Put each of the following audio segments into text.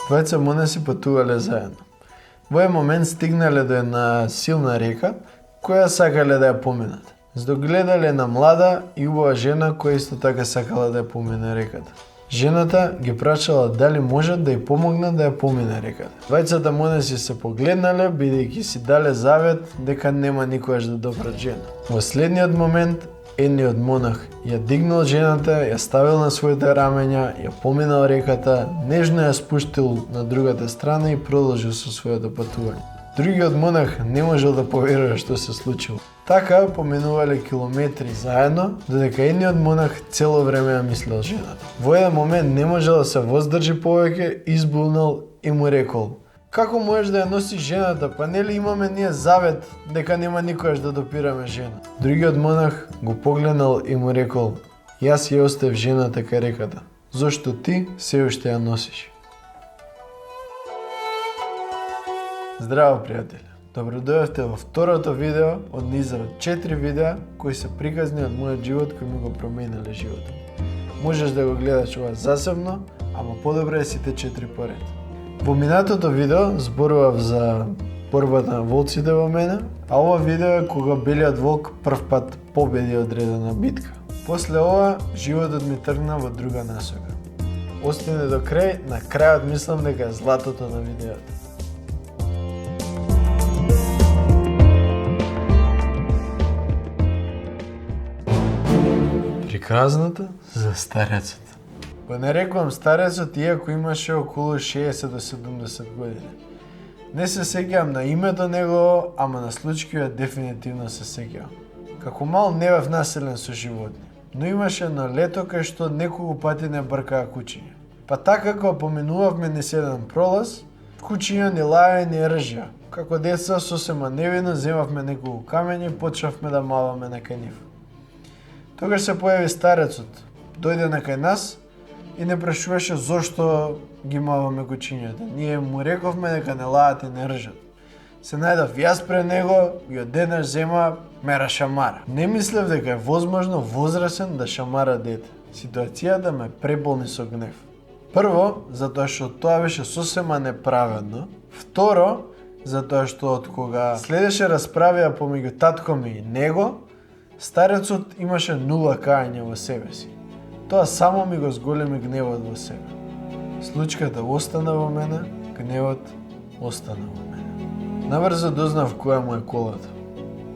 Двајца монаси патувале заедно. Во еден момент стигнале до една силна река, која сакале да ја поминат. Здогледале една млада и убава жена која исто така сакала да ја помине реката. Жената ги прашала дали можат да ја помогнат да ја помине реката. Двајцата монаси се погледнале, бидејќи си дале завет дека нема никогаш да допрат жена. Во следниот момент, едниот монах ја дигнал жената, ја ставил на своите рамења, ја поминал реката, нежно ја спуштил на другата страна и продолжил со своето патување. Другиот монах не можел да поверува што се случило. Така поминувале километри заедно, додека едниот монах цело време ја мислел жената. Во еден момент не можел да се воздржи повеќе, избулнал и му рекол: "Како можеш да ја носиш жената, па нели имаме ние завет дека нема никогаш да допираме жена?" Другиот монах го погледнал и му рекол: "Јас ја оставив жената кај реката. Зошто ти се уште ја носиш?" Здраво, пријатели! Добро дојавте во второто видео од низа од 4 видеа кои се приказни од мојот живот кои ми го промениле животот. Можеш да го гледаш ова засебно, ама подобро е сите 4 поред. Во минатото видео зборував за борбата на волците во мене, а ова видео е кога белиот волк прв пат победи одредена битка. После ова, животот ми тргна во друга насока. Остани до крај, на крајот мислам дека е златото на видеото. Приказната за старецот. Го нарекувам старецот иако имаше околу 60 до 70 години. Не се сеќавам на името негово, ама на случајот дефинитивно се сеќавам. Како мал не бев населен со животни, но имаше едно лето кај што неколку пати не бркаа кучиња. Па така кога поминувавме низ еден пролаз, кучиња ни лаја и ни ржја. Како деца сосема невино земавме неколку камења и почнавме да маваме на нив. Тогаш се појави старецот, дојде на кај нас и не прашуваше зошто ги маваме кучињата. Ние му рековме дека не лајат и не ржат. Се најдов јас пред него и одеднаш зема ме рашамара. Не мислев дека е возможно возрасен да шамара дете. Ситуацијата ме преболни со гнев. Прво, затоа што тоа беше сосема неправедно. Второ, затоа што од кога следеше расправија помеѓу татко ми и него, старецот имаше нула кајање во себе си. Тоа само ми го зголеми гневот во себе. Случката остана во мене, гневот остана во мене. Наврзо дознав која му е колата.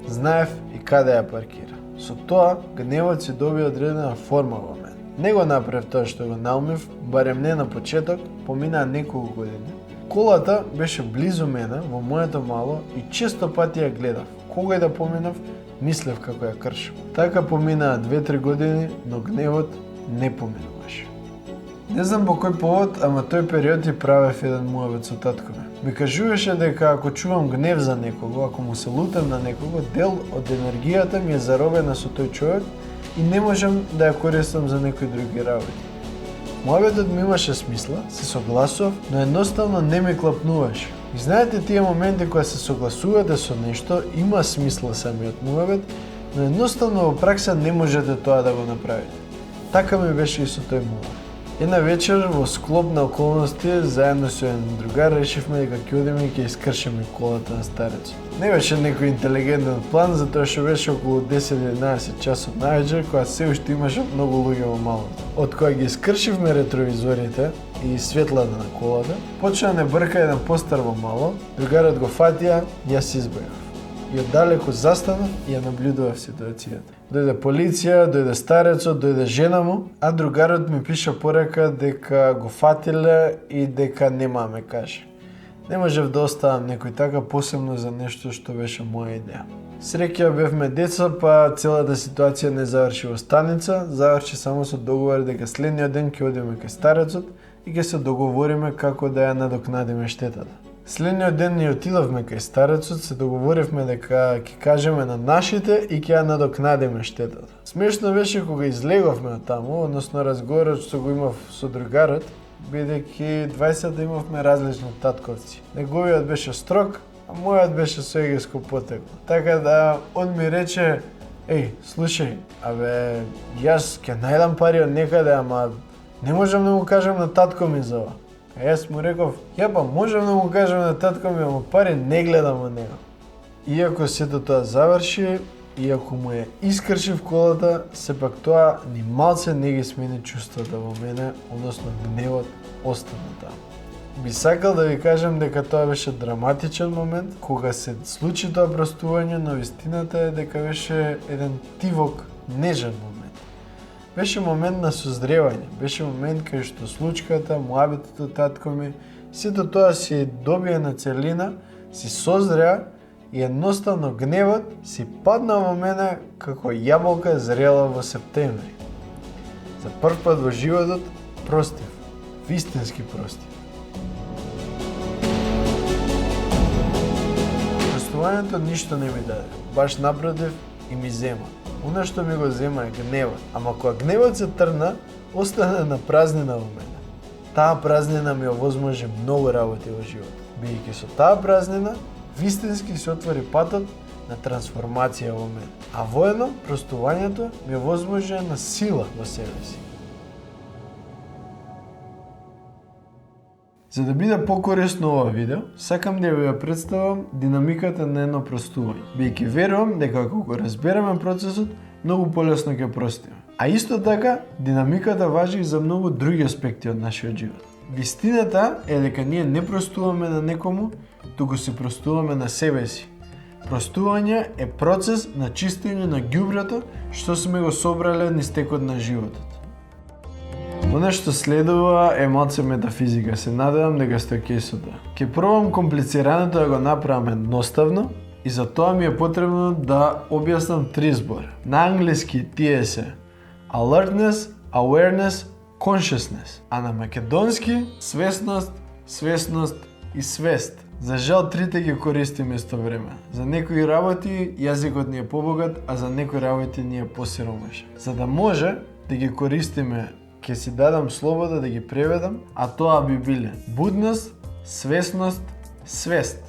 Знаев и каде ја паркира. Со тоа, гневот си доби одредена форма во мене. Не го направив тоа што го наумив, барем не на почеток, поминаа неколку години. Колата беше близу мене, во моето мало, и често пати ја гледав. Кога и да поминав, мислев како ја кршам. Така поминаа 2-3 години, но гневот не поминуваше. Не знам по кој повод, ама тој период и правев еден муабет со татко ми. Ми кажуваше дека ако чувам гнев за некого, ако му се лутам на некого, дел од енергијата ми е заробена со тој човек и не можам да ја користам за некои други работи. Муабетот ми имаше смисла, се согласував, но едноставно не ми клапнуваше. И знаете тие моменти кога се согласувате со нешто, има смисла самиот муабет, но едноставно во пракса не можете тоа да го направите. Така ми беше и со тој муабет. Една вечер во склоп на околности, заедно со еден другар решивме дека ќе одиме и ќе искршиме колата на старецот. Не беше некој интелигентен план, затоа што беше околу 10-11 часот највечер, кога се уште имаше многу луѓе во малото. Од кога ги искршивме ретровизорите и светлата на колата, почна да не брка еден постар во мало, другарот го фатија, јас избегав. И оддалеку застанав и ја наблюдував ситуацијата. Дојде полиција, дојде старецот, дојде жена му, а другарот ми пиша порака дека го фатиле и дека нема ме каже. Не можев да оставам некој така, посебно за нешто што беше моја идеја. Среќа бевме деца, па целата ситуација не заврши во станица, заврши само со договор дека следниот ден ќе одиме кај старецот и ќе се договориме како да ја надокнадиме штетата. Следниот ден ни отидовме кај старецот, се договоривме дека ќе кажеме на нашите и ќе ја надокнадиме штетата. Смешно беше кога излеговме од таму, односно разговорот што го имав со другарот, бидејќи двајцата имавме различни татковци. Неговиот беше строг, а мојот беше со егеско потекло. Така да он ми рече: "Еј, слушај, абе, јас ќе најдам пари од некаде, ама не можам да му кажам на татко ми за ова." А јас му реков, ја па можам да му кажам на татко ми, ама пари не гледам од него. Иако сето тоа заврши, иако му е искршив колата, сепак тоа ни малце не ги смени чувствата во мене, односно гневот остана таму. Би сакал да ви кажам дека тоа беше драматичен момент, кога се случи тоа простување, но вистината е дека беше еден тивок, нежен момент. Беше момент на созревање, беше момент кај што случката, муабетот од татко ми, сето тоа си добие на целина, си созреа и едноставно гневот си падна во мене како јаболка зрела во септември. За прв пат во животот простив, вистински простив. Простувањето ништо не ми даде, баш напротив и ми зема. Она што ми го зема е гневот, ама кога гневот се трна, остана на празнина во мене. Таа празнина ми овозможи многу работи во животот. Бидејќи со таа празнина, вистински се отвори патот на трансформација во мене. А воедно, простувањето ми овозможи на сила во себе си. За да биде покорисно ова видео, сакам да ви ја представам динамиката на едно простување. Бидејќи верувам дека ако го разбереме процесот, многу полесно ќе простиме. А исто така, динамиката важи и за многу други аспекти од нашиот живот. Вистината е дека ние не простуваме на некому, туку се простуваме на себе си. Простување е процес на чистење на ѓубрето што сме го собрале низ текот на животот. Она што следува е малце метафизика, се надевам дека сте окей со тоа. Ке пробам комплицираното да го направам едноставно и за тоа ми е потребно да објаснам 3 збори. На англиски тие се alertness, awareness, consciousness, а на македонски свесност, свесност и свест. За жал трите ги користиме исто време. За некои работи јазикот ни е побогат, а за некои работи ни е посиромашен. За да може да ги користиме, ќе си дадам слобода да ги преведам, а тоа би биле будност, свесност, свест.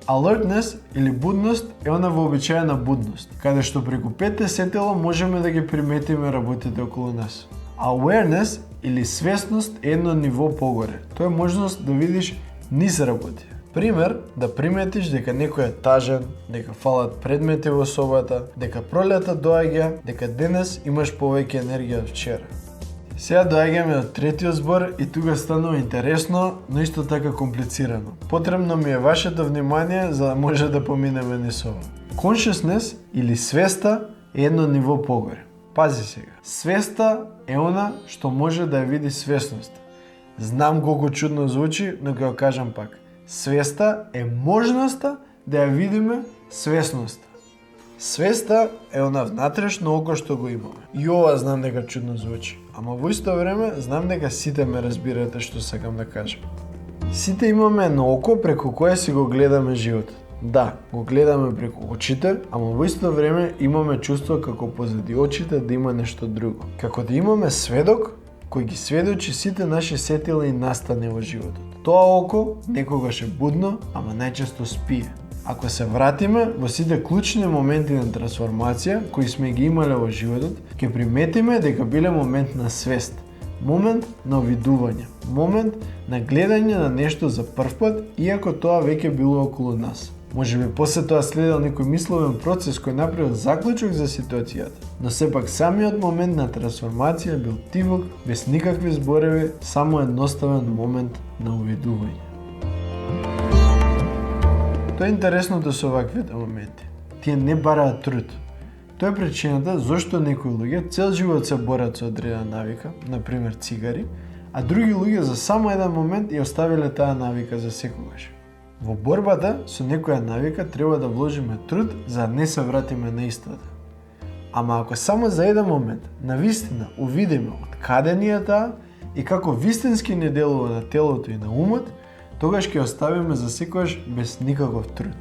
Alertness или будност е она вообичаена будност, каде што преку 5 сетила можеме да ги приметиме работите околу нас. Awareness или свесност е едно ниво погоре. Тоа е можност да видиш низ работи. Пример, да приметиш дека некој е тажен, дека фалат предмети во собата, дека пролета доаѓа, дека денес имаш повеќе енергија од вчера. Сега доаѓаме до третиот збор и тука станува интересно, но исто така комплицирано. Потребно ми е вашето внимание за да може да поминеме низ ова. Consciousness или свеста е едно ниво погоре. Пази сега. Свеста е она што може да ја види свесноста. Знам колку чудно звучи, но ќе го кажам пак. Свеста е можноста да ја видиме свесноста. Свеста е она внатрешно око што го имаме. И ова знам дека чудно звучи, ама во исто време знам дека сите ме разбирате што сакам да кажам. Сите имаме едно око преку кое си го гледаме животот. Да, го гледаме преку очите, ама во исто време имаме чувство како позади очите да има нешто друго. Како да имаме сведок кој ги сведочи сите наши сетила и настани во животот. Тоа око некогаш е будно, ама најчесто спие. Ако се вратиме во сите клучни моменти на трансформација кои сме ги имале во животот, ќе приметиме дека биле момент на свест, момент на увидување, момент на гледање на нешто за прв пат, иако тоа веќе било околу нас. Можеби после тоа следел некој мисловен процес кој направил заклучок за ситуацијата, но сепак самиот момент на трансформација бил тивок, без никакви зборови, само едноставен момент на увидување. Тоа е интересното со ваквите моменти. Тие не бараат труд. Тоа е причината зошто некои луѓе цел живот се борат со одредена навика, например цигари, а други луѓе за само еден момент ја оставиле таа навика за секогаш. Во борбата со некоја навика треба да вложиме труд за да не се вратиме на истата. Ама ако само за еден момент навистина увидиме од каде ни е таа и како вистински ни делува на телото и на умот, тогаш ќе оставиме за секогаш без никаков труд.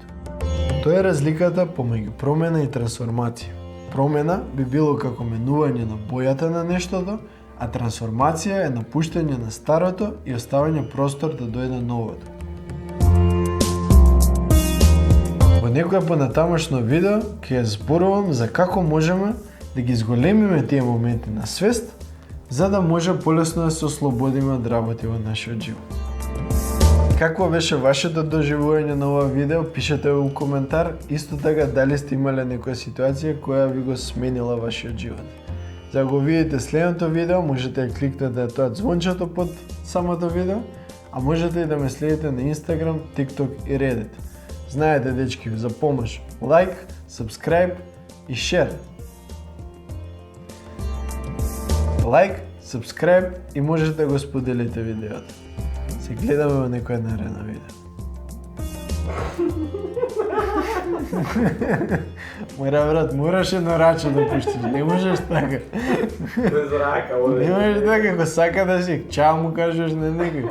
Тоа е разликата помеѓу промена и трансформација. Промена би било како менување на бојата на нештото, а трансформација е напуштање на старото и оставање простор да дојде новото. Во некоја понатамошно видео ќе зборувам за како можеме да ги зголемиме тие моменти на свест, за да може полесно да се ослободиме од работи во нашиот живот. Какво беше вашето доживување на ова видео? Пишете во коментар. Исто така, дали сте имале некоја ситуација која ви го сменила вашиот живот. За да го видите следното видео, можете да кликнете тоа звончето под самото видео, а можете и да ме следите на Instagram, TikTok и Reddit. Знаете, дечки, за помош лайк, subscribe и share. Лайк, subscribe и можете да го споделите видеото. Се гледаме во некоја наредно видео. Мора, брат, мораш едно раче да пуштиш, не можеш така. Без рака, Не можеш така, ако сака да си чао му кажеш на некој.